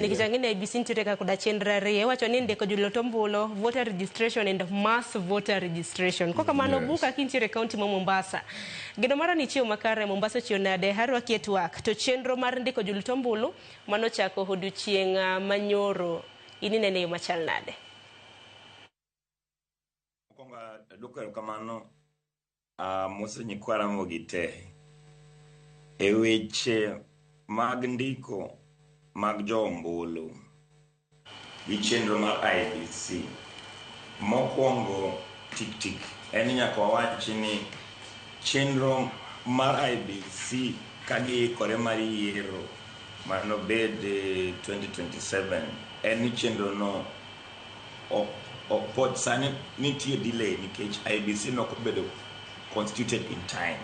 Nikichangia IEBC ntiere kuda chenro ariyo wacho ni ndiko julotombulo voter registration and mass voter registration koka mano buka kintiere county ma Mombasa gedo mara ni chiyo makare Mombasa chiyo nade harwa kietwak to chenro mar ndiko julotombulo mano chako odiochieng' manyoro ini nene machal nade konga duka kamano mose nyikwara mogite e weche mag ndiko mag jombulu gi chenro mar IEBC mokwongo tik en nyaka wawachi ni chenro mar IEBC kagiikore mar yiero mano bed 2027 en chenro no pod sani nitie delay nikech IEBC nokobedo constituted in time.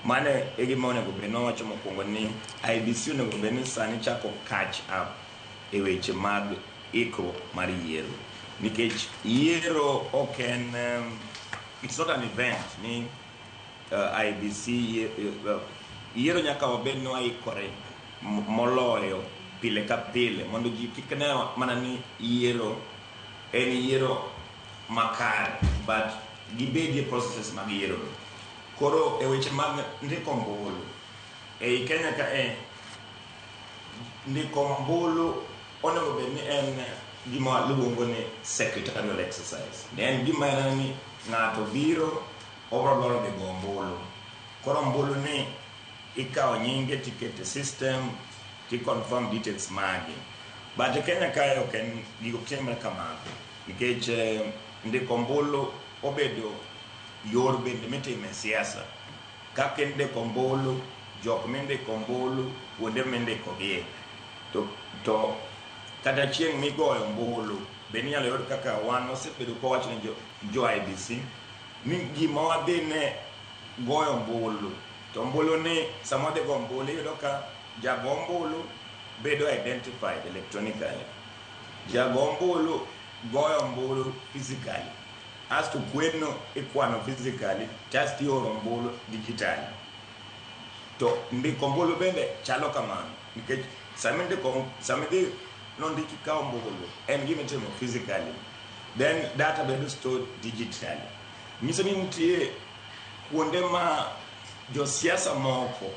Mane egima onego bed nowacho mokwongo ni IEBC onego bed ni sani chako catch up e weche mag ikruok mar yiero nikech yiero ok en it's not an event ni IEBC yiero nyaka wabed ni waikore moloyo pile ka pile mondo ji kik ne mana ni yiero en yiero makare but gibedie processes mag yiero. Koro e weche mag ndiko ombulu ei Kenya ka ndiko ombulu onego bed ni en gima luongo ni secretarial exercise. En gima en ni ng'ato biro obro dwaro dhi go ombulu. Koro ombulu ni ikawo nyinge tikete system ti confirm details magi. But e Kenya ka ok en gigo timre kamano nikech ndiko ombulu obedo yor bende mitime siasa kaka ndiko ombulu jok mindiko ombulu kuonde mindiko gie to kata chieng' migoyo ombulu be ninyalo yud kaka wan osebedo kowacho ni jo IEBC ni gima wadhi ne goyo ombulu to ombulu ni sama wadhi go ombulu iyudo ka jago ombulu bedo identified electronically, jago ombulu goyo ombulu physically as to kweno ikwano physically just ioro ombulu digitally to ndiko ombulu bende chalo kamano nikech sami dhi nondiki ka ombulu en gima itimo physically then data bedo stored digitally. Nyiso ni nitie kuonde ma josiasa moko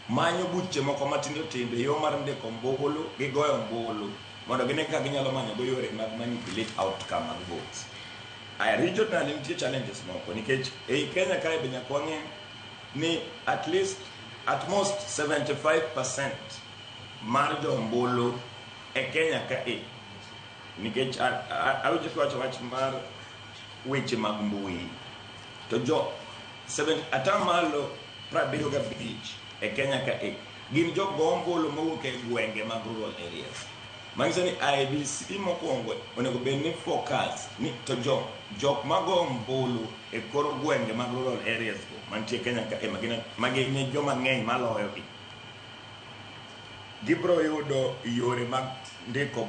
manyo buche moko matindo tindo yo mar ndiko ombulu gi goyo ombulu mondo gine ka ginyalo manyo go yore mag manipulate outcome mag votes. Regional nitie challenges moko nikech ei Kenya kae be nyaka wang'e ni at most 75% mar jo ombulu e Kenya ka nikech awinjo kiwacho wach mar weche mag mbui to jo 75% e Kenya ka gin jo go ombulu mowuok e gwenge mag rural areas. Manyiso ni IEBC mokwongo onego bed ni focus ni to jok mago ombulu e kor gwenge mag rural areas mantie Kenya ka magin joma ng'eny maloyo gi gibro yudo yore mag ndiko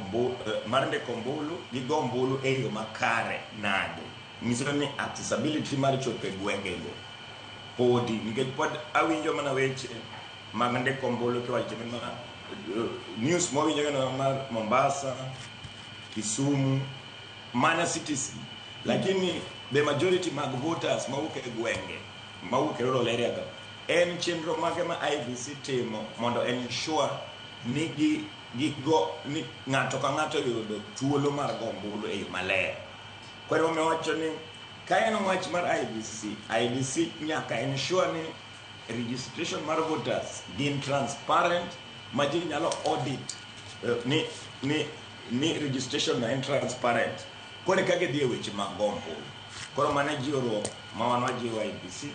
ombulu gi go ombulu e yo makare nade. Nyiso ni accessibility mar chopo e gwenge go podi nikech pod awinjo mana weche mag ndiko ombulu kiwacho ni news mowinjo na mar Mombasa, Kisumu, mana cities, lakini the majority mag voters mawuok e gwenge mawuok e rural area ka en chenro mage ma IEBC timo mondo ensure ni ni ng'ato ka ng'ato yudo thuolo mar go ombulu e yo maler. Koro omiyo wacho ni ka en wach mar IEBC nyaka ensure ni registration mar voters gin transparent ma ji nyalo audit ni registration na en transparent kore kage dhie weche mag ombulu. Koro mane jioro ma wan wajiwo IEBC